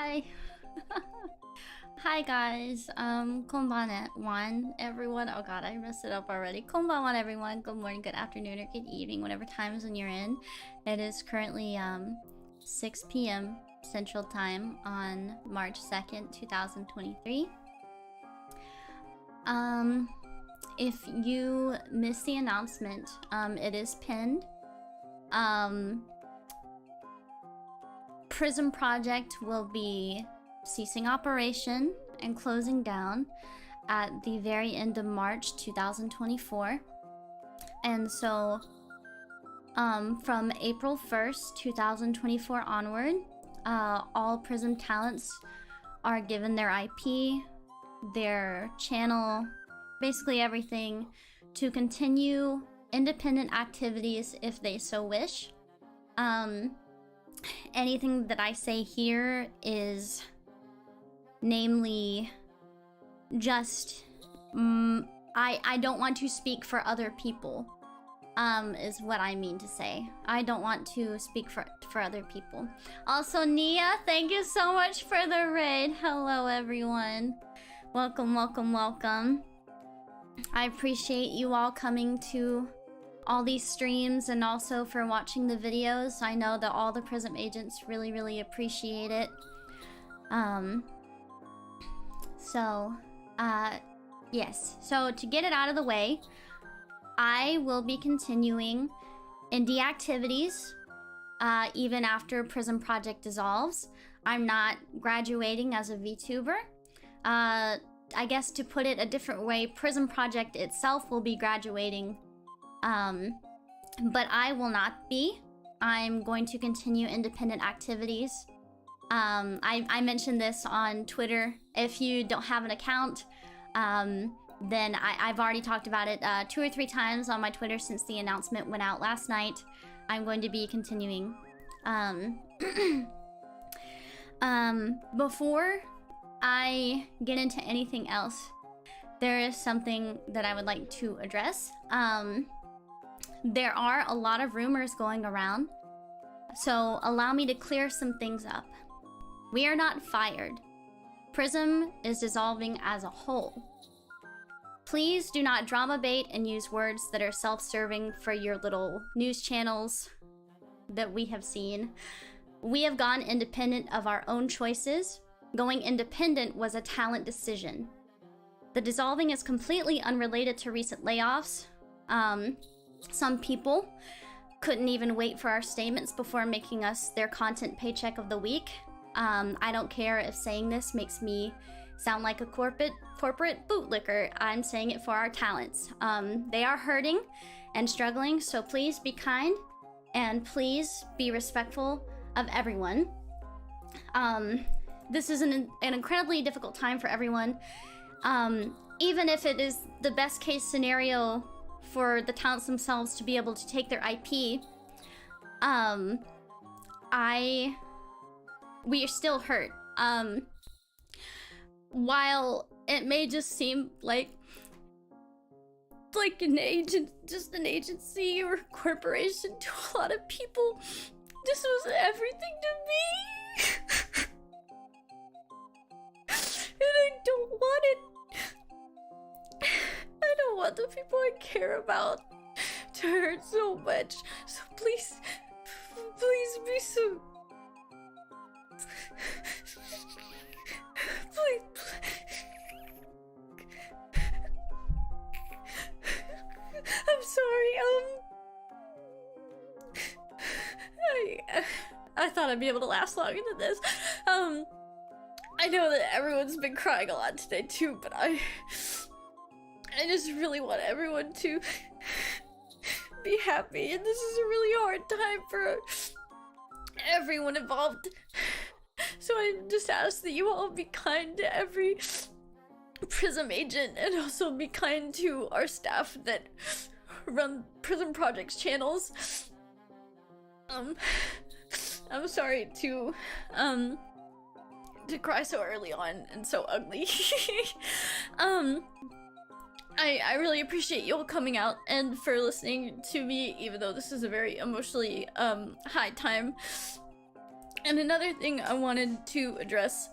Hi. Hi guys. Konbanwan everyone. Oh god, I messed it up already. Konbanwan everyone. Good morning, good afternoon, or good evening, whatever time zone you're in. It is currently 6 p.m. Central Time on March 2nd, 2023. If you missed the announcement, it is pinned. PRISM Project will be ceasing operation and closing down at the very end of March 2024. And so, from April 1st, 2024 onward, all PRISM talents are given their IP, their channel, basically everything, to continue independent activities if they so wish. Anything that I say here is namely just I don't want to speak for other people, is what I mean to say. I don't want to speak for other people. Also, Nia, thank you so much for the raid. Hello everyone, welcome, welcome, welcome. I appreciate you all coming to all these streams and also for watching the videos. I know that all the PRISM agents really appreciate it. Yes. So to get it out of the way, I will be continuing indie activities even after PRISM Project dissolves. I'm not graduating as a VTuber. I guess to put it a different way, PRISM Project itself will be graduating. But I will not be. I'm going to continue independent activities. I mentioned this on Twitter. If you don't have an account, then I've already talked about it 2 or 3 times on my Twitter since the announcement went out last night. I'm going to be continuing. Before I get into anything else, there is something that I would like to address. There are a lot of rumors going around, so allow me to clear some things up. We are not fired. PRISM is dissolving as a whole. Please do not drama bait and use words that are self-serving for your little news channels that we have seen. We have gone independent of our own choices. Going independent was a talent decision. The dissolving is completely unrelated to recent layoffs. Some people couldn't even wait for our statements before making us their content paycheck of the week. I don't care if saying this makes me sound like a corporate bootlicker. I'm saying it for our talents. They are hurting and struggling, so please be kind and please be respectful of everyone. This is an incredibly difficult time for everyone. Even if it is the best case scenario for the talents themselves to be able to take their IP, we are still hurt. While it may just seem like an agency or corporation to a lot of people, this was everything to me. And I don't want it. I don't want the people I care about to hurt so much. So please be so... Please. I'm sorry, I thought I'd be able to last longer than this. I know that everyone's been crying a lot today too, but I just really want everyone to be happy, and this is a really hard time for everyone involved. So I just ask that you all be kind to every PRISM agent, and also be kind to our staff that run PRISM Project's channels. I'm sorry to cry so early on and so ugly. I really appreciate you all coming out and for listening to me, even though this is a very emotionally high time. And another thing I wanted to address,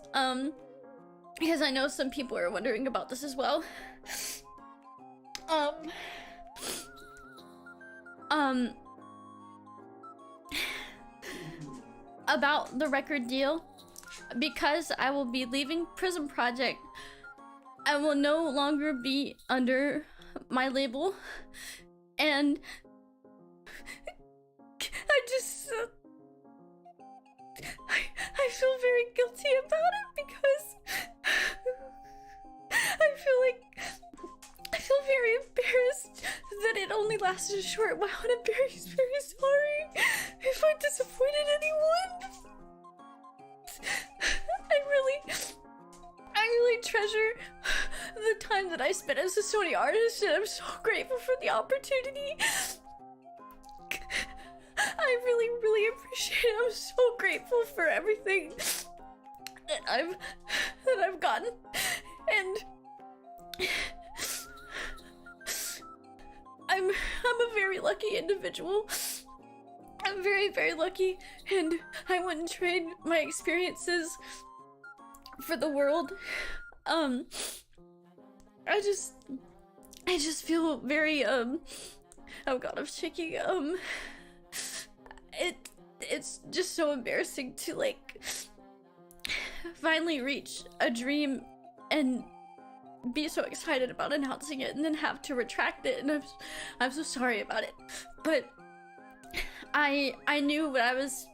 because I know some people are wondering about this as well. About the record deal, because I will be leaving PRISM Project, I will no longer be under my label, and I feel very guilty about it because I feel very embarrassed that it only lasted a short while, and I'm very, very sorry if I disappointed anyone. I really treasure the time that I spent as a Sony artist, and I'm so grateful for the opportunity. I really, really appreciate it. I'm so grateful for everything that I've gotten, and I'm a very lucky individual. I'm very, very lucky, and I wouldn't trade my experiences for the world. I just feel very oh god, I'm shaking. It's just so embarrassing to like finally reach a dream and be so excited about announcing it and then have to retract it, and I'm so sorry about it. But I knew what I was,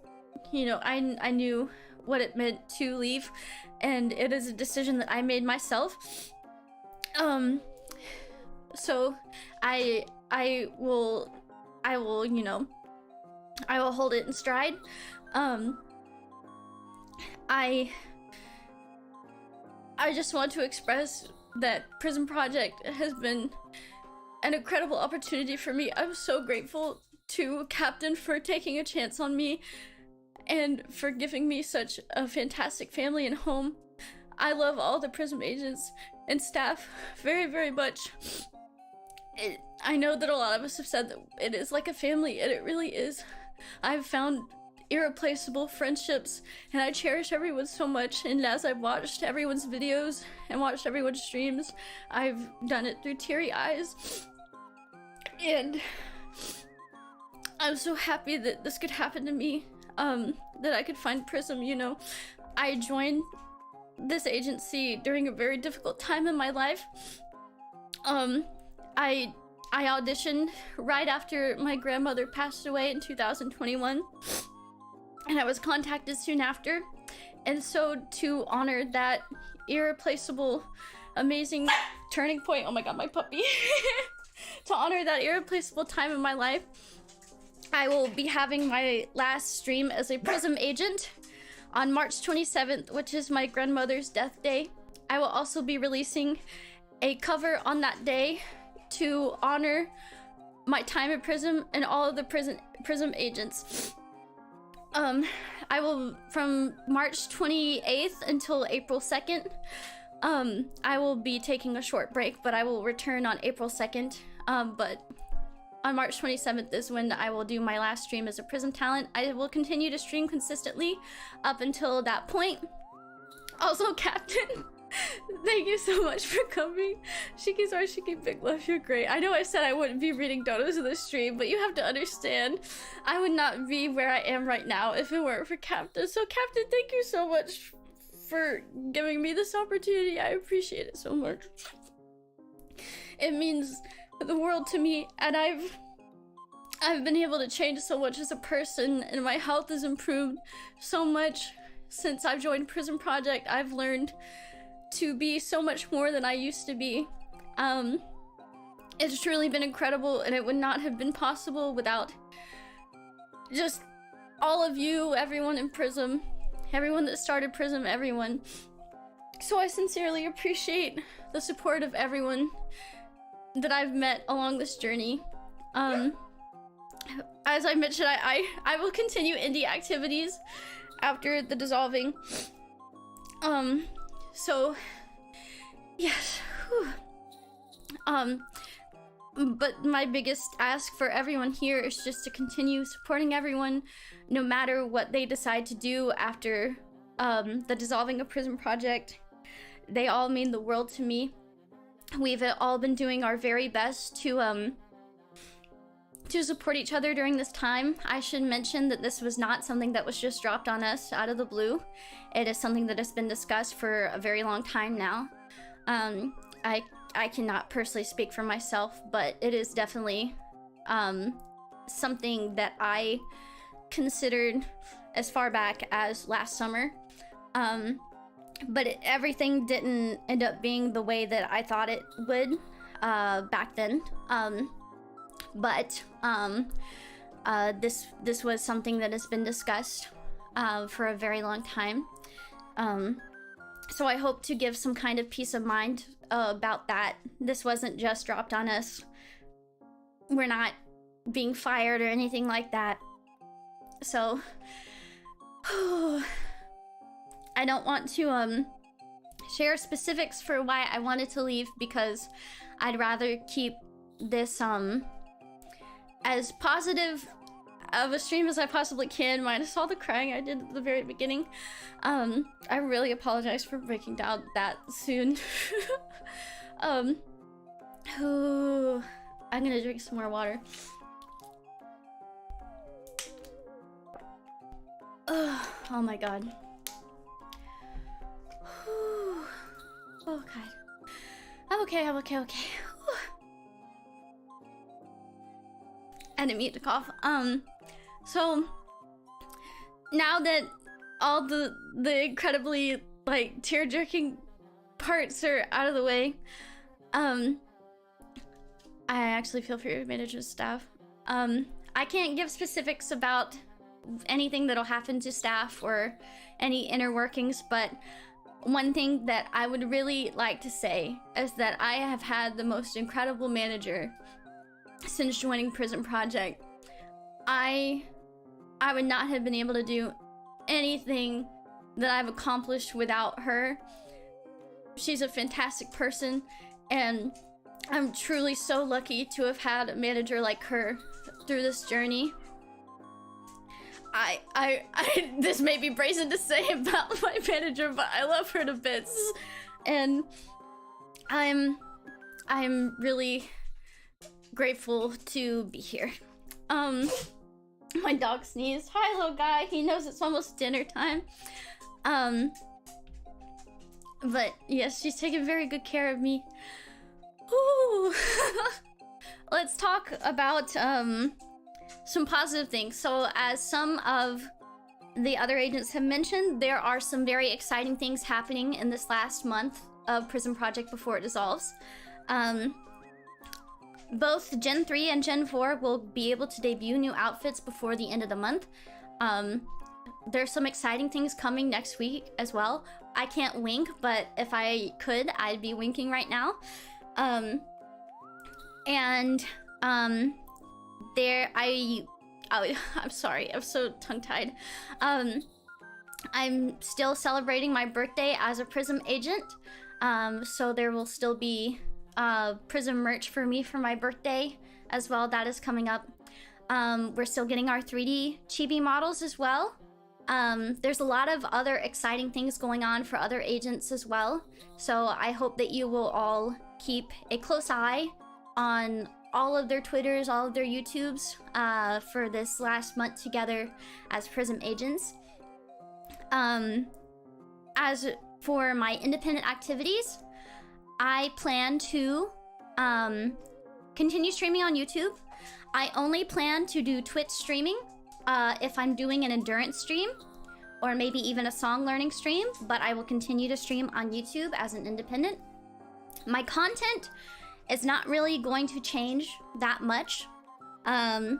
you know, I knew what it meant to leave, and it is a decision that I made myself. So I will, you know, I will hold it in stride. I just want to express that PRISM Project has been an incredible opportunity for me. I'm so grateful to Captain for taking a chance on me and for giving me such a fantastic family and home. I love all the PRISM agents and staff very, very much. I know that a lot of us have said that it is like a family, and it really is. I've found irreplaceable friendships, and I cherish everyone so much. And as I've watched everyone's videos and watched everyone's streams, I've done it through teary eyes. And I'm so happy that this could happen to me, that I could find PRISM, you know. I joined this agency during a very difficult time in my life. I auditioned right after my grandmother passed away in 2021, and I was contacted soon after. And so to honor that irreplaceable, amazing turning point, oh my god, my puppy, to honor that irreplaceable time in my life, I will be having my last stream as a PRISM agent on March 27th, which is my grandmother's death day. I will also be releasing a cover on that day to honor my time at PRISM and all of the PRISM agents. I will, from March 28th until April 2nd, I will be taking a short break, but I will return on April 2nd. But on March 27th is when I will do my last stream as a PRISM talent. I will continue to stream consistently up until that point. Also, Captain, thank you so much for coming. Shiki's Art, Shiki, big love, you're great. I know I said I wouldn't be reading donos in the stream, but you have to understand, I would not be where I am right now if it weren't for Captain. So Captain, thank you so much for giving me this opportunity. I appreciate it so much. It means the world to me, and I've been able to change so much as a person, and my health has improved so much since I've joined PRISM Project. I've learned to be so much more than I used to be. It's truly been incredible, and it would not have been possible without just all of you, everyone in PRISM, everyone that started PRISM, everyone. So I sincerely appreciate the support of everyone that I've met along this journey. As I mentioned, I will continue indie activities after the dissolving. So yes. But my biggest ask for everyone here is just to continue supporting everyone, no matter what they decide to do after the dissolving of PRISM Project. They all mean the world to me. We've all been doing our very best to support each other during this time. I should mention that this was not something that was just dropped on us out of the blue. It is something that has been discussed for a very long time now. I cannot personally speak for myself, but it is definitely something that I considered as far back as last summer. But everything didn't end up being the way that I thought it would back then. This was something that has been discussed for a very long time. So I hope to give some kind of peace of mind about that. This wasn't just dropped on us. We're not being fired or anything like that. So I don't want to share specifics for why I wanted to leave, because I'd rather keep this as positive of a stream as I possibly can, minus all the crying I did at the very beginning. I really apologize for breaking down that soon. I'm gonna drink some more water. Oh my god. Oh god. I'm okay. I didn't mean to cough. So now that all the incredibly like tear-jerking parts are out of the way, I actually feel for your manager's staff. I can't give specifics about anything that'll happen to staff or any inner workings, but one thing that I would really like to say is that I have had the most incredible manager since joining PRISM Project. I would not have been able to do anything that I've accomplished without her. She's a fantastic person, and I'm truly so lucky to have had a manager like her through this journey. This may be brazen to say about my manager, but I love her to bits, and I'm really grateful to be here. My dog sneezed. Hi, little guy. He knows it's almost dinner time. But yes, she's taking very good care of me. Ooh. Let's talk about some positive things. So, as some of the other agents have mentioned, there are some very exciting things happening in this last month of PRISM Project before it dissolves. Both Gen 3 and Gen 4 will be able to debut new outfits before the end of the month. There's some exciting things coming next week as well. I can't wink, but if I could, I'd be winking right now. I'm sorry, I'm so tongue-tied. I'm still celebrating my birthday as a PRISM agent. So there will still be PRISM merch for me for my birthday as well. That is coming up. We're still getting our 3D chibi models as well. There's a lot of other exciting things going on for other agents as well. So I hope that you will all keep a close eye on all of their Twitters, all of their YouTubes for this last month together as PRISM agents. As for my independent activities, I plan to continue streaming on YouTube. I only plan to do Twitch streaming if I'm doing an endurance stream or maybe even a song learning stream, but I will continue to stream on YouTube as an independent. My content is not really going to change that much. It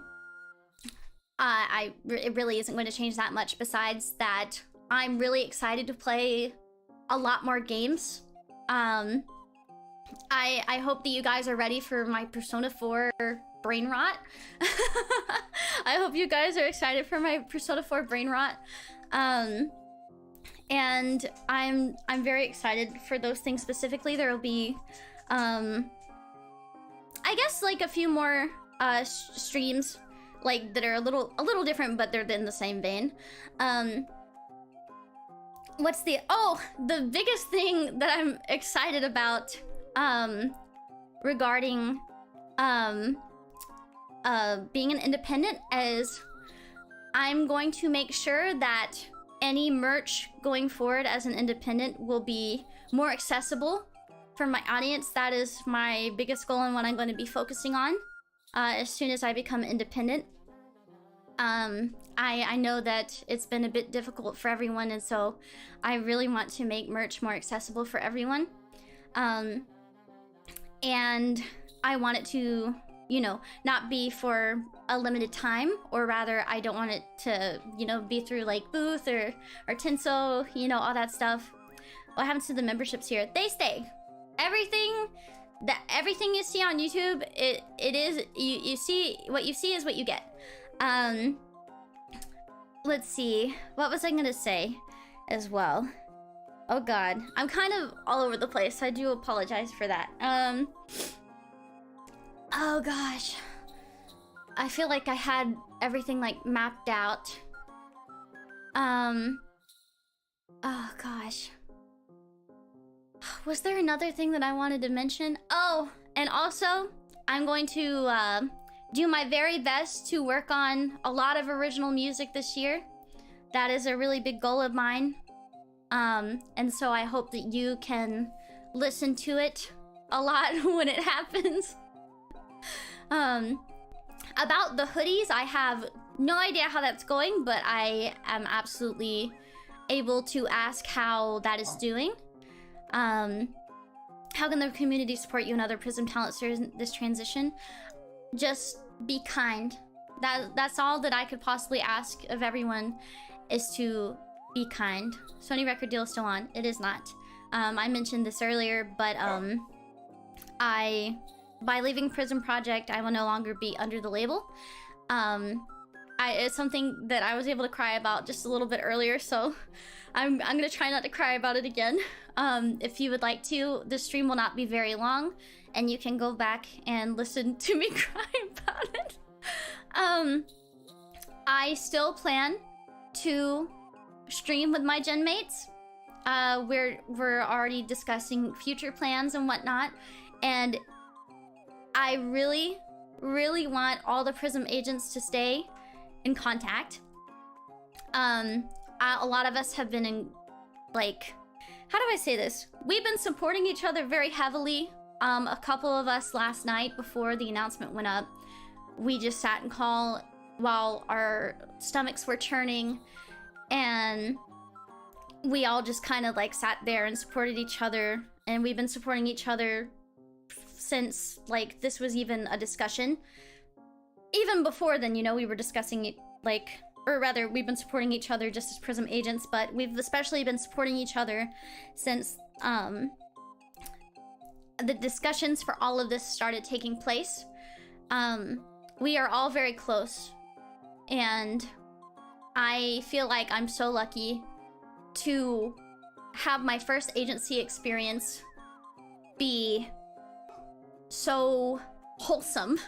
really isn't going to change that much, besides that I'm really excited to play a lot more games. I hope that you guys are ready for my Persona 4 brain rot. I hope you guys are excited for my Persona 4 brain rot. And I'm very excited for those things specifically. There will be I I guess like a few more streams like that are a little different, but they're in the same vein. What's the biggest thing that I'm excited about regarding being an independent is I'm going to make sure that any merch going forward as an independent will be more accessible for my audience. That is my biggest goal and what I'm going to be focusing on as soon as I become independent. I know that it's been a bit difficult for everyone, and so I really want to make merch more accessible for everyone. And I want it to, you know, not be for a limited time, or rather, I don't want it to, you know, be through like Booth or Tinsel, you know, all that stuff. What happens to the memberships here? They stay. Everything you see on YouTube, it is you see what you see is what you get. Let's see. What was I gonna say as well? Oh god. I'm kind of all over the place, so I do apologize for that. Oh gosh. I feel like I had everything like mapped out. Oh gosh. Was there another thing that I wanted to mention? Oh, and also, I'm going to do my very best to work on a lot of original music this year. That is a really big goal of mine. And so I hope that you can listen to it a lot when it happens. About the hoodies, I have no idea how that's going, but I am absolutely able to ask how that is doing. How can the community support you and other Prism talents during this transition? Just be kind. That's all that I could possibly ask of everyone, is to be kind. Sony record deal is still on. It is not. I mentioned this earlier, but by leaving Prism Project, I will no longer be under the label. It's something that I was able to cry about just a little bit earlier, so I'm gonna try not to cry about it again. If you would like to, the stream will not be very long, and you can go back and listen to me cry about it. I still plan to stream with my Genmates. We're already discussing future plans and whatnot, and I really, really want all the Prism agents to stay in contact. A lot of us have been in, like, how do I say this? We've been supporting each other very heavily. A couple of us last night before the announcement went up, we just sat and called while our stomachs were churning, and we all just kind of like sat there and supported each other, and we've been supporting each other since like this was even a discussion. Even before then, you know, we were discussing it, like, or rather, we've been supporting each other just as Prism agents, but we've especially been supporting each other since the discussions for all of this started taking place. We are all very close, and I feel like I'm so lucky to have my first agency experience be so wholesome.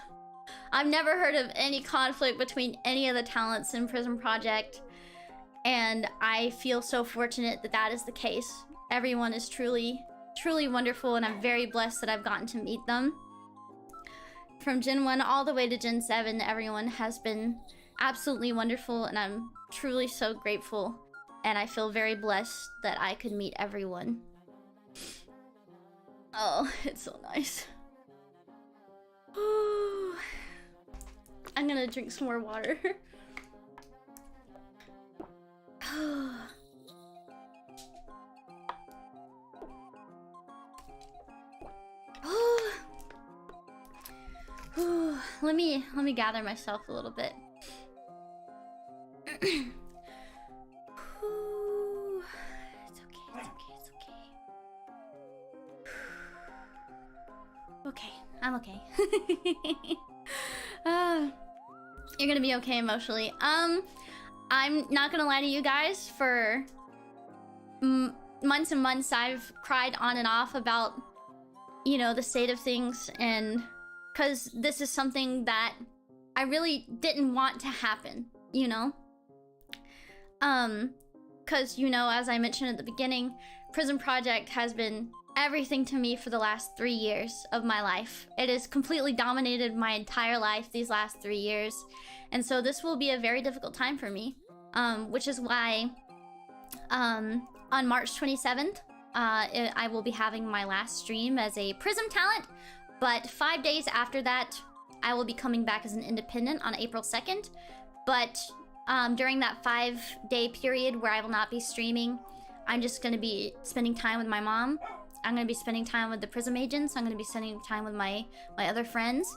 I've never heard of any conflict between any of the talents in Prism Project, and I feel so fortunate that that is the case. Everyone is truly, truly wonderful, and I'm very blessed that I've gotten to meet them. From Gen 1 all the way to Gen 7, everyone has been absolutely wonderful, and I'm truly so grateful, and I feel very blessed that I could meet everyone. Oh, it's so nice. I'm gonna drink some more water. Let me gather myself a little bit. It's okay, it's okay. Okay, I'm okay. You're gonna be okay emotionally. I'm not gonna lie to you guys, for months and months I've cried on and off about, you know, the state of things and because this is something that I really didn't want to happen, you know? Because, you know, as I mentioned at the beginning, PRISM Project has been everything to me for the last 3 years of my life. It has completely dominated my entire life these last 3 years. And so this will be a very difficult time for me. Which is why on March 27th, I will be having my last stream as a PRISM talent. But 5 days after that, I will be coming back as an independent on April 2nd. But during that 5-day period where I will not be streaming, I'm just going to be spending time with my mom. I'm going to be spending time with the PRISM agents. I'm going to be spending time with my other friends.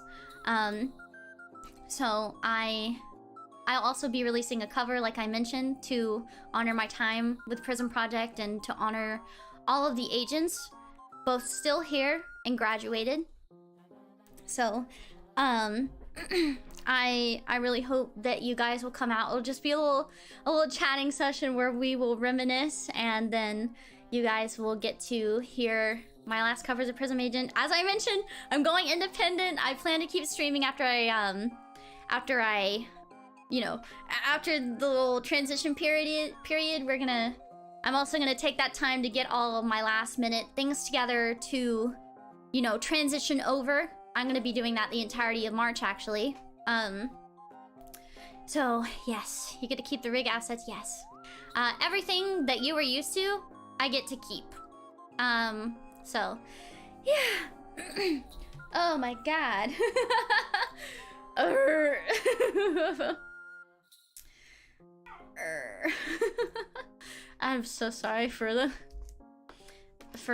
So I'll also be releasing a cover, like I mentioned, to honor my time with PRISM Project and to honor all of the agents, both still here and graduated. So, I really hope that you guys will come out. It'll just be a little chatting session where we will reminisce, and then you guys will get to hear my last covers of PRISM Agent. As I mentioned, I'm going independent. I plan to keep streaming after you know, after the little transition period, I'm also gonna take that time to get all of my last minute things together to, you know, transition over. I'm gonna be doing that the entirety of March, actually. So yes, you get to keep the rig assets, yes. Everything that you were used to, I get to keep. So, yeah. Oh my god. I'm so sorry for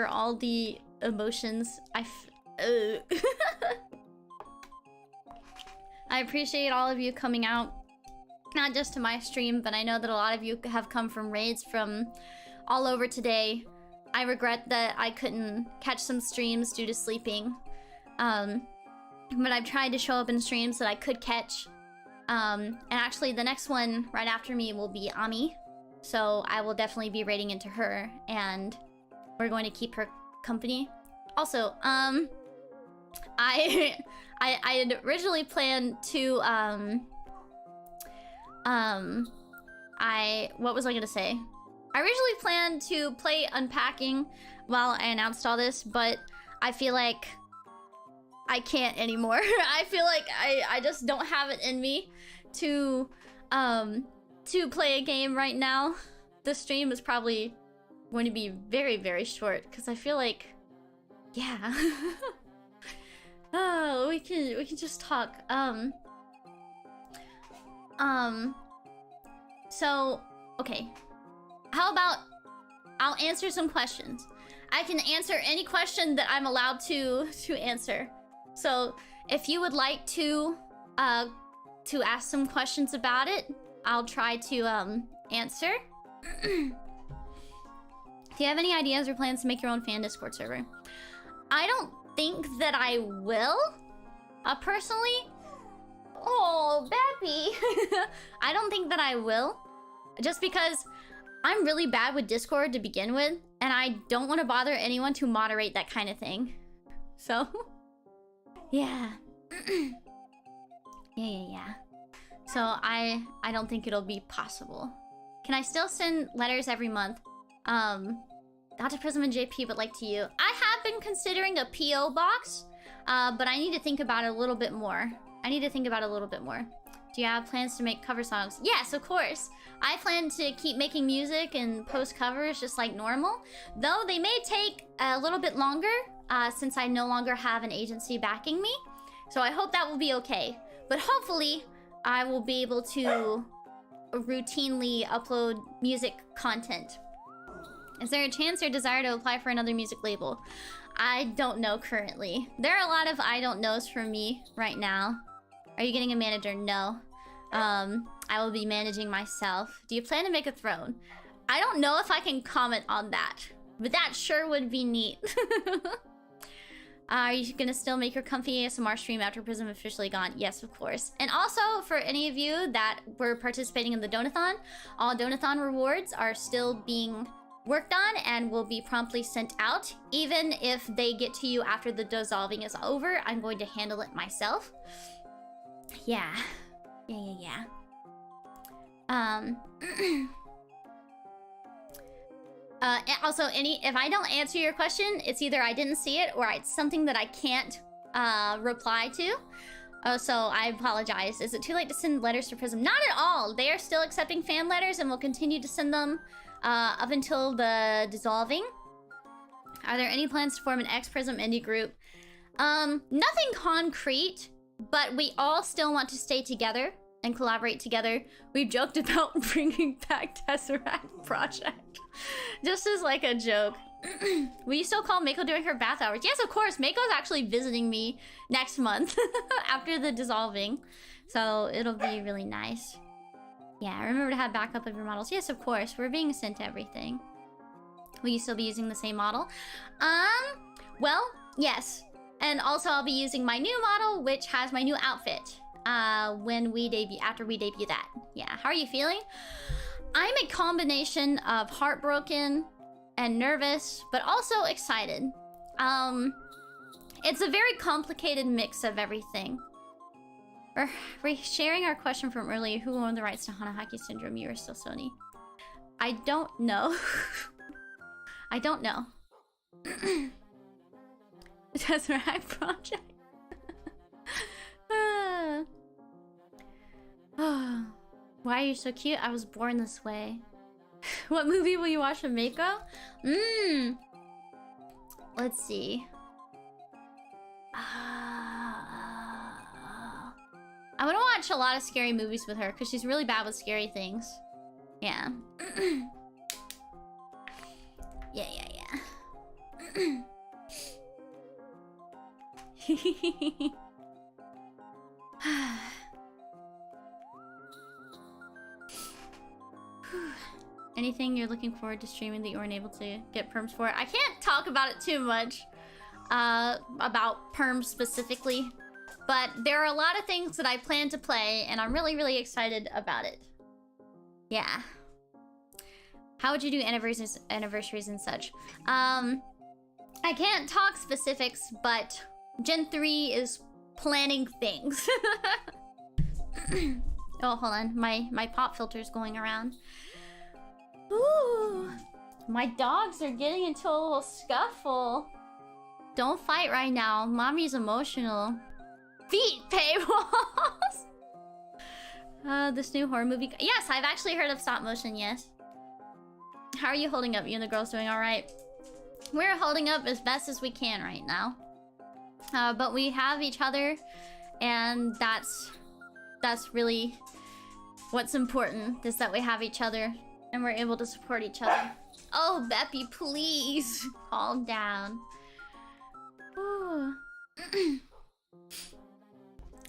all the emotions. I appreciate all of you coming out, not just to my stream, but I know that a lot of you have come from raids from all over today. I regret that I couldn't catch some streams due to sleeping. But I've tried to show up in streams that I could catch. And actually the next one right after me will be Ami. So I will definitely be raiding into her, and we're going to keep her company. Also, I had originally planned to, what was I gonna say? I originally planned to play Unpacking while I announced all this, but I feel like I can't anymore. I feel like I just don't have it in me to play a game right now. The stream is probably going to be very, very short, because I feel like, yeah. Oh, we can just talk. So, okay. How about I'll answer some questions. I can answer any question that I'm allowed to answer. So, if you would like to ask some questions about it, I'll try to answer. If you have any ideas or plans to make your own fan Discord server, I don't think that I will, personally. Oh, Bappy. I don't think that I will, just because I'm really bad with Discord to begin with, and I don't want to bother anyone to moderate that kind of thing. So, yeah. Yeah. So I don't think it'll be possible. Can I still send letters every month? Not to Prism and JP, but like to you. I have been considering a PO box, but I need to think about it a little bit more. Do you have plans to make cover songs? Yes, of course. I plan to keep making music and post covers just like normal, though they may take a little bit longer since I no longer have an agency backing me. So I hope that will be okay. But hopefully, I will be able to routinely upload music content. Is there a chance or desire to apply for another music label? I don't know currently. There are a lot of I don't knows for me right now. Are you getting a manager? No. I will be managing myself. Do you plan to make a throne? I don't know if I can comment on that, but that sure would be neat. Are you gonna still make your comfy ASMR stream after Prism officially gone? Yes, of course. And also, for any of you that were participating in the Donathon, all Donathon rewards are still being worked on and will be promptly sent out. Even if they get to you after the dissolving is over, I'm going to handle it myself. Yeah. Yeah. Also, if I don't answer your question, it's either I didn't see it or it's something that I can't reply to. So I apologize. Is it too late to send letters to PRISM? Not at all. They are still accepting fan letters and will continue to send them up until the dissolving. Are there any plans to form an ex-PRISM indie group? Nothing concrete, but we all still want to stay together and collaborate together. We've joked about bringing back Tesseract Project. Just as like a joke. Will you still call Mako during her bath hours? Yes, of course. Mako's actually visiting me next month after the dissolving. So it'll be really nice. Yeah, remember to have backup of your models. Yes, of course. We're being sent everything. Will you still be using the same model? Well, yes. And also I'll be using my new model, which has my new outfit. After we debut that. Yeah, how are you feeling? I'm a combination of heartbroken and nervous, but also excited. It's a very complicated mix of everything. We're sharing our question from earlier. Who owned the rights to Hanahaki Syndrome? You or still Sony? I don't know. I don't know. Tesseract Project. Why are you so cute? I was born this way. What movie will you watch with Mako? Let's see. I want to watch a lot of scary movies with her because she's really bad with scary things. Yeah. Yeah. Anything you're looking forward to streaming that you weren't able to get perms for? I can't talk about it too much, about perms specifically, but there are a lot of things that I plan to play, and I'm really, really excited about it. Yeah. How would you do anniversaries and such? I can't talk specifics, but Gen 3 is planning things. Oh, hold on. My pop filter's going around. Ooh. My dogs are getting into a little scuffle. Don't fight right now. Mommy's emotional. Feet paywalls. This new horror movie. Yes, I've actually heard of stop motion, yes. How are you holding up? You and the girls doing alright? We're holding up as best as we can right now. But we have each other, and that's really what's important, is that we have each other and we're able to support each other. Oh, Beppy, please calm down. I'm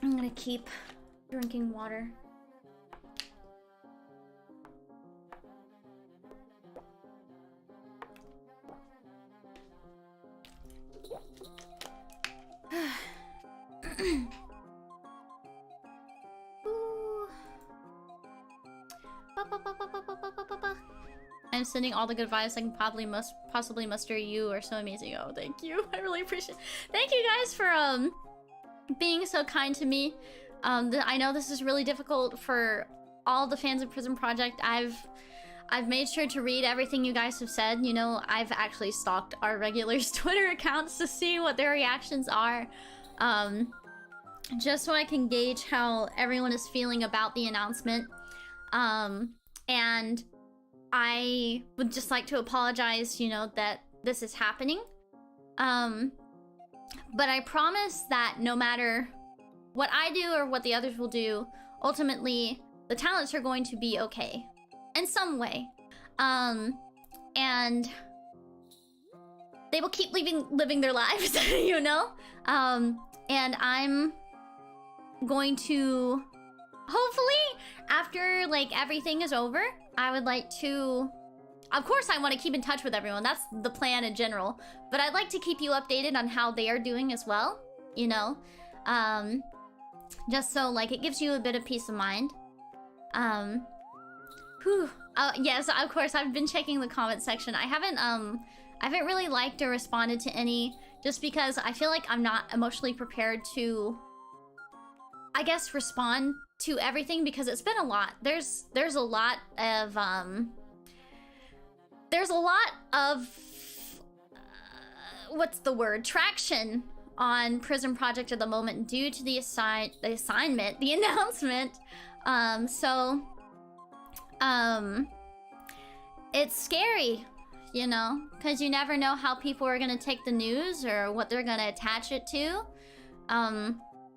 gonna keep drinking water. I'm sending all the good vibes I can possibly muster. You are so amazing. Oh, thank you. I really appreciate it. Thank you guys for being so kind to me. I know this is really difficult for all the fans of PRISM Project. I've made sure to read everything you guys have said. You know, I've actually stalked our regulars' Twitter accounts to see what their reactions are. Just so I can gauge how everyone is feeling about the announcement. And I would just like to apologize, you know, that this is happening. But I promise that no matter what I do or what the others will do, ultimately, the talents are going to be okay. In some way. And they will keep living their lives, you know? And I'm going to... Hopefully, after, like, everything is over, I would like to... Of course, I want to keep in touch with everyone. That's the plan in general. But I'd like to keep you updated on how they are doing as well. You know? Just so, like, it gives you a bit of peace of mind. Yes, of course, I've been checking the comment section. I haven't really liked or responded to any, just because I feel like I'm not emotionally prepared to, I guess, respond to everything, because it's been a lot. There's a lot of what's the word? Traction on PRISM Project at the moment due to the announcement. It's scary, you know, because you never know how people are gonna take the news or what they're gonna attach it to.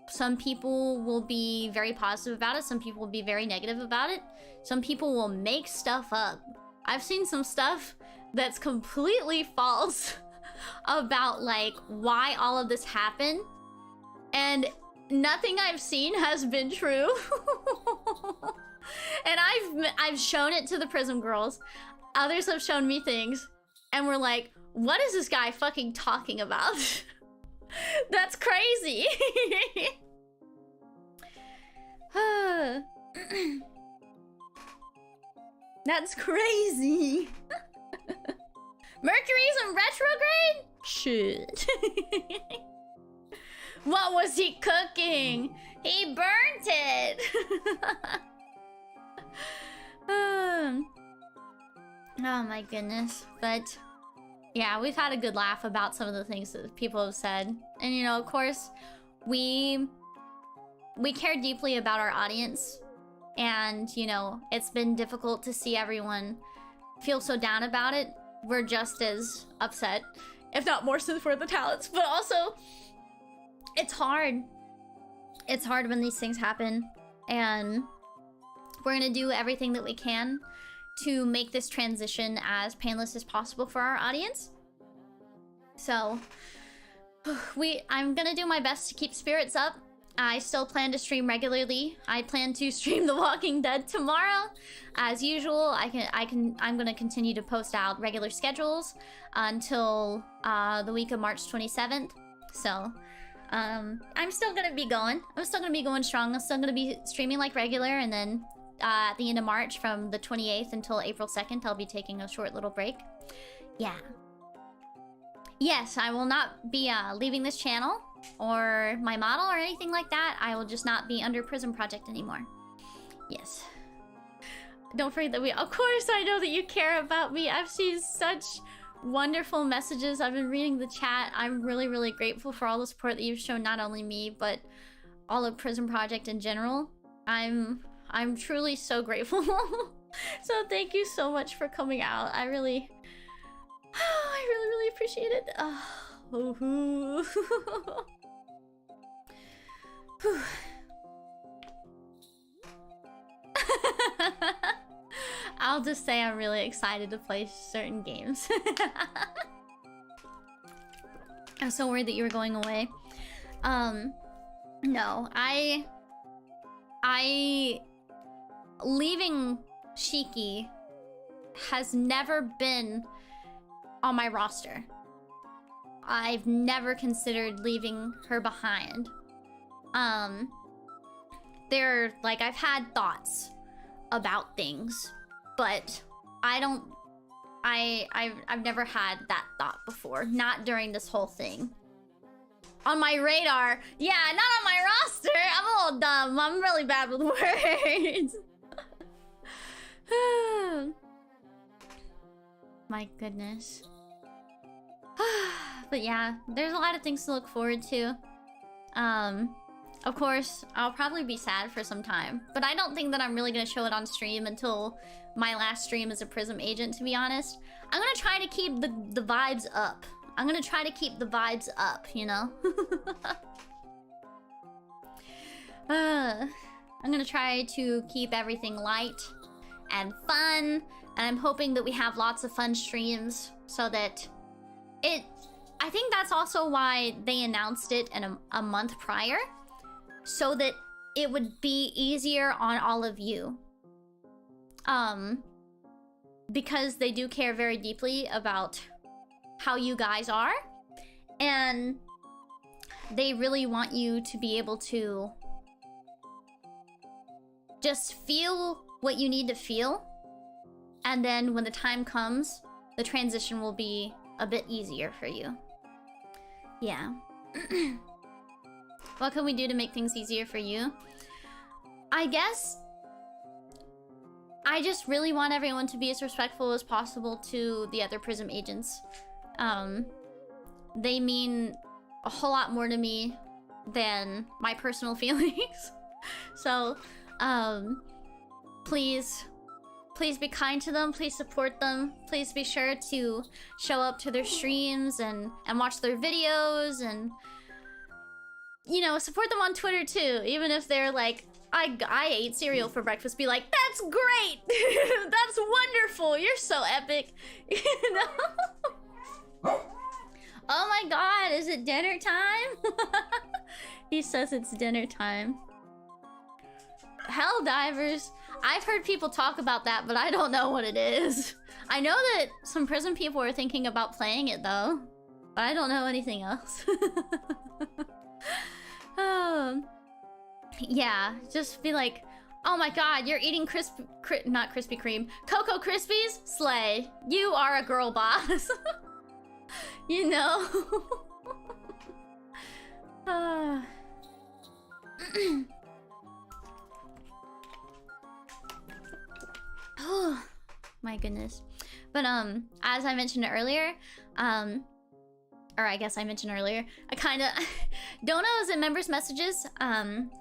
Some people will be very positive about it. Some people will be very negative about it. Some people will make stuff up. I've seen some stuff that's completely false about, like, why all of this happened. And nothing I've seen has been true. And I've shown it to the PRISM girls. Others have shown me things. And we're like, what is this guy fucking talking about? That's crazy. That's crazy. Mercury's in retrograde? Shit. What was he cooking? He burnt it. Oh my goodness. But yeah, we've had a good laugh about some of the things that people have said. And you know, of course, we care deeply about our audience. And you know, it's been difficult to see everyone feel so down about it. We're just as upset, if not more so, for the talents. But also, it's hard. It's hard when these things happen. And we're gonna do everything that we can to make this transition as painless as possible for our audience. So, I'm gonna do my best to keep spirits up. I still plan to stream regularly. I plan to stream The Walking Dead tomorrow. As usual, I'm gonna continue to post out regular schedules until the week of March 27th. So, I'm still gonna be going. I'm still gonna be going strong. I'm still gonna be streaming like regular, and then at the end of March, from the 28th until April 2nd, I'll be taking a short little break. Yeah. Yes, I will not be leaving this channel or my model or anything like that. I will just not be under PRISM Project anymore. Yes. Don't forget that of course I know that you care about me. I've seen such wonderful messages. I've been reading the chat. I'm really, really grateful for all the support that you've shown, not only me, but all of PRISM Project in general. I'm truly so grateful. So thank you so much for coming out. I really appreciate it. I'll just say I'm really excited to play certain games. I'm so worried that you were going away. No, leaving Shiki has never been on my roster. I've never considered leaving her behind. I've had thoughts about things, but I've never had that thought before. Not during this whole thing. On my radar. Yeah, not on my roster. I'm a little dumb. I'm really bad with words. My goodness. But yeah, there's a lot of things to look forward to. Of course, I'll probably be sad for some time, but I don't think that I'm really gonna show it on stream until my last stream as a PRISM agent, to be honest. I'm gonna try to keep the vibes up. I'm gonna try to keep the vibes up, you know? I'm gonna try to keep everything light and fun, and I'm hoping that we have lots of fun streams so that I think that's also why they announced it in a month prior, so that it would be easier on all of you. Because they do care very deeply about how you guys are, and they really want you to be able to just feel what you need to feel And then when the time comes, the transition will be a bit easier for you. Yeah. What can we do to make things easier for you? I guess I just really want everyone to be as respectful as possible to the other PRISM agents. They mean a whole lot more to me than my personal feelings. So, please be kind to them, please support them, please be sure to show up to their streams and watch their videos and, you know, support them on Twitter too, even if they're like, I ate cereal for breakfast, be like, that's great! That's wonderful, you're so epic, you know? Oh my god, is it dinner time? He says it's dinner time. Helldivers. I've heard people talk about that, but I don't know what it is. I know that some PRISM people are thinking about playing it though, but I don't know anything else. Yeah, just be like, oh my god, you're eating not Krispy Kreme, Cocoa Krispies? Slay. You are a girl boss. You know? Oh my goodness. But as I mentioned earlier, or I guess I mentioned earlier, I kinda donos and members messages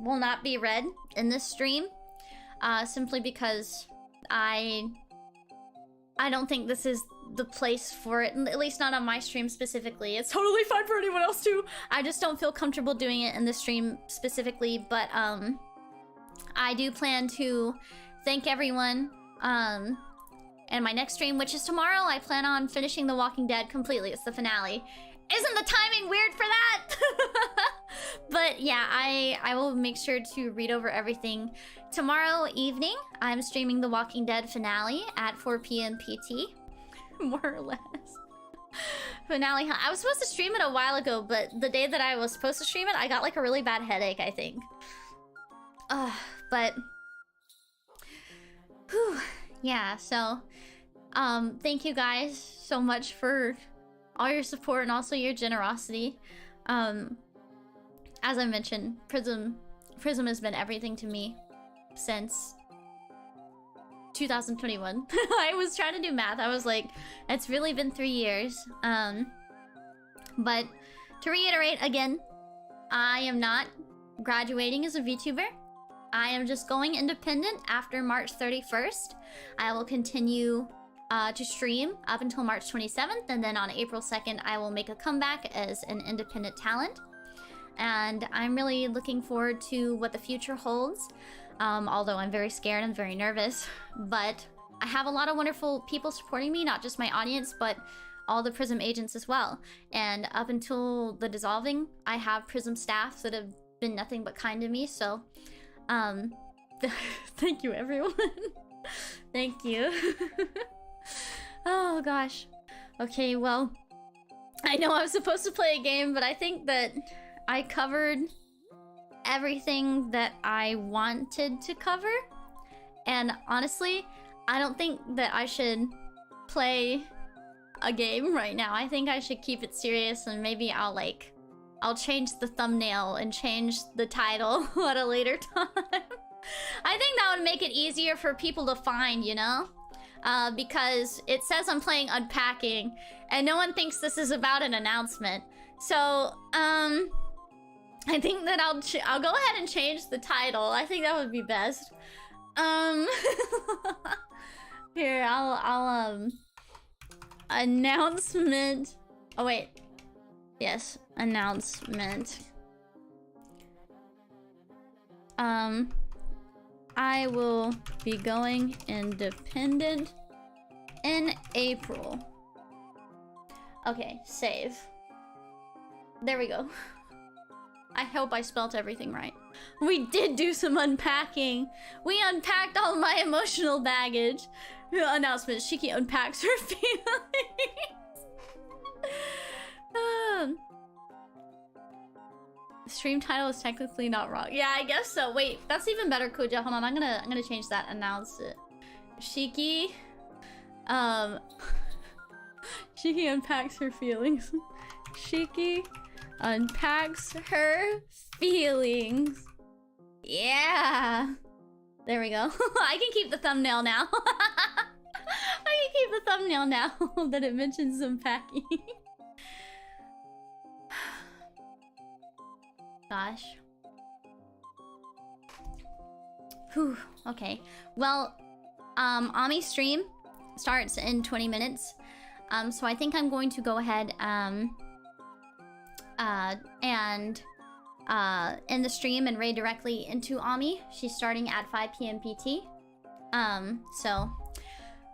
will not be read in this stream, simply because I don't think this is the place for it, at least not on my stream specifically. It's totally fine for anyone else too. I just don't feel comfortable doing it in the stream specifically, but I do plan to thank everyone in my next stream, which is tomorrow. I plan on finishing The Walking Dead completely. It's the finale. Isn't the timing weird for that? But yeah, I will make sure to read over everything. Tomorrow evening, I'm streaming The Walking Dead finale at 4 p.m. PT. More or less. Finale. I was supposed to stream it a while ago, but the day that I was supposed to stream it, I got like a really bad headache, I think. But... whew, yeah, so... thank you guys so much for all your support and also your generosity. As I mentioned, PRISM has been everything to me since 2021. I was trying to do math. I was like, it's really been 3 years. But to reiterate again, I am not graduating as a VTuber. I am just going independent after March 31st. I will continue to stream up until March 27th, and then on April 2nd, I will make a comeback as an independent talent. And I'm really looking forward to what the future holds. Although I'm very scared and very nervous, but I have a lot of wonderful people supporting me, not just my audience, but all the PRISM agents as well. And up until the dissolving, I have PRISM staff that have been nothing but kind to me, so thank you everyone. Thank you. Oh gosh. Okay, well, I know I was supposed to play a game, but I think that I covered everything that I wanted to cover. And honestly, I don't think that I should play a game right now. I think I should keep it serious, and maybe I'll change the thumbnail and change the title at a later time. I think that would make it easier for people to find, you know? Because it says I'm playing Unpacking, and no one thinks this is about an announcement. So, I think that I'll go ahead and change the title. I think that would be best. Here, I'll announcement. Oh wait. Yes, announcement. I will be going independent in April. Okay, save. There we go. I hope I spelt everything right. We did do some unpacking. We unpacked all my emotional baggage. Announcement, Shiki unpacks her feelings. Stream title is technically not wrong. Yeah, I guess so. Wait, that's even better, Kuja. Hold on, I'm gonna change that. Announce it. Shiki Shiki unpacks her feelings. Shiki unpacks her feelings. Yeah. There we go. I can keep the thumbnail now. I can keep the thumbnail now that it mentions unpacking. Gosh. Whew. Okay. Well, Ami's stream starts in 20 minutes. So I think I'm going to go ahead and end the stream and raid directly into Ami. She's starting at 5 p.m. PT. So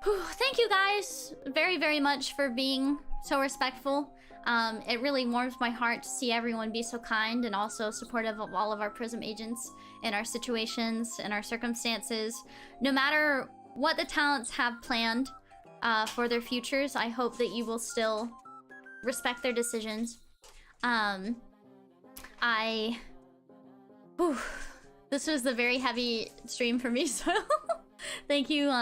thank you guys very, very much for being so respectful. It really warms my heart to see everyone be so kind and also supportive of all of our PRISM agents in our situations and our circumstances. No matter what the talents have planned for their futures, I hope that you will still respect their decisions. This was a very heavy stream for me, so thank you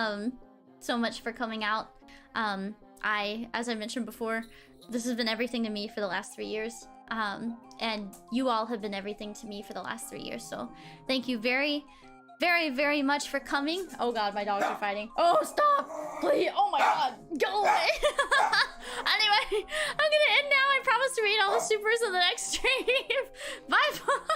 so much for coming out. As I mentioned before, this has been everything to me for the last 3 years. And you all have been everything to me for the last 3 years, so thank you very, very, very much for coming. Oh god, my dogs are fighting. Oh, stop! Please! Oh my god! Go away! Anyway, I'm gonna end now. I promise to read all the supers in the next stream. Bye-bye!